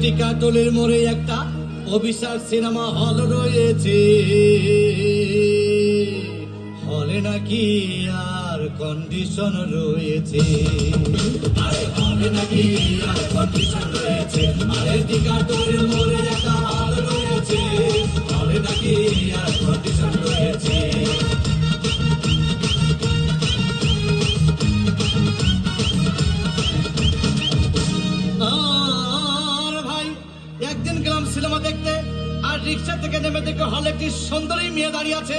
টিকাটলের মোড়ে একটা অভিশাপ সিনেমা হল রয়েছে, হলে নাকি আর কন্ডিশন রয়েছে। আরে হলে নাকি আর কন্ডিশন রয়েছে, আরে টিকাটলের মোড়ে একটা হল রয়েছে, হলে নাকি আর কন্ডিশন রয়েছে। একদিন গেলাম সিনেমা দেখতে, আর রিক্সা থেকে নেমে দেখে হলে একটি সুন্দরী মেয়ে দাঁড়িয়ে আছে।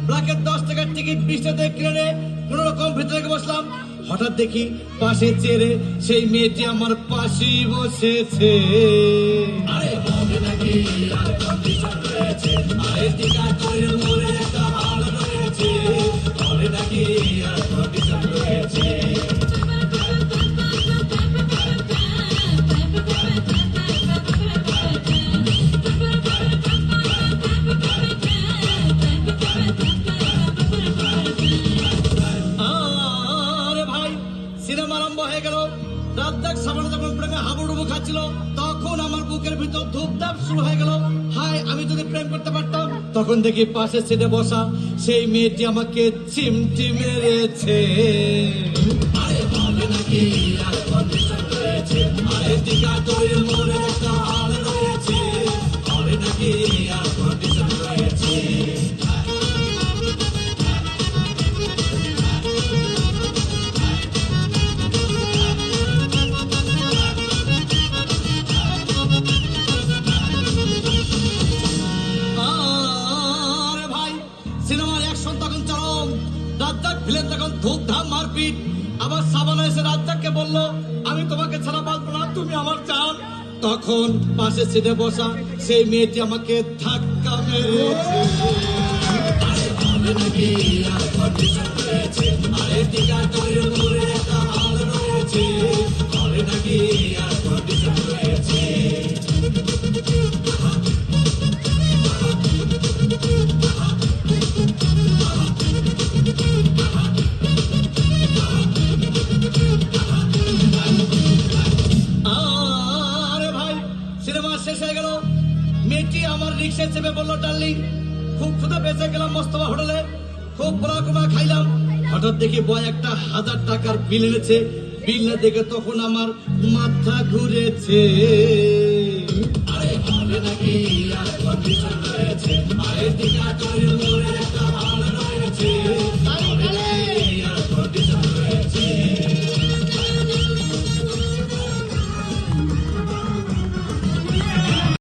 প্রাকের 10 টাকার টিকিট 20 টাকা কিনে কোন রকম ভিতরে বসলাম। হঠাৎ দেখি পাশে চেয়ারে সেই মেয়েটি আমার পাশেই বসেছে। আরে হবে নাকি আর কন্ডিশন রয়েছে, আরে টিকাটলের মোড়ে একটা হল রয়েছে, হবে নাকি আর কন্ডিশন রয়েছে। সিনেমা আরম্ভ হয়ে গেল। রাজ্জাক সাবানা যখন প্রেমে হাবুডুবু খাচ্ছিল, তখন আমার বুকের ভিতর ধূপধাপ শুরু হয়ে গেল। হায়, আমি যদি প্রেম করতে পারতাম। তখন দেখি পাশের সিটে বসা সেই মেয়েটি আমাকে চিমটি মেরেছে। আরে হবে নাকি আর কন্ডিশন রয়েছে, আরে টিকাটলের মোড়ে একটা হল রয়েছে, হবে নাকি আর কন্ডিশন রয়েছে। রাজ্জাক ভিলেন তখন ধূপধাম মারপিট। আবার সাবানা এসে রাজ্জাককে বলল, আমি তোমাকে ছাড়া বাঁচবো না, তুমি আমার জান। তখন পাশে সিটে বসা সেই মেয়েটি আমাকে ধাক্কা মেরেছে। আরে হবে নাকি আর কন্ডিশন রয়েছে, আরে টিকাটলের মোড়ে একটা হল রয়েছে, হবে নাকি আর কন্ডিশন রয়েছে। শেষ হয়ে গেল। মেয়েটি আমার রিক্সায় চেপে বললো, ডার্লিং খুব ক্ষুধা পেয়েছে, গেলাম মোস্তফা হোটেলে, খুব পোড়া খাইলাম। হঠাৎ দেখি বয় একটা 1000 টাকার বিল এনেছে। বিল না দেখে তখন আমার মাথা ঘুরেছে।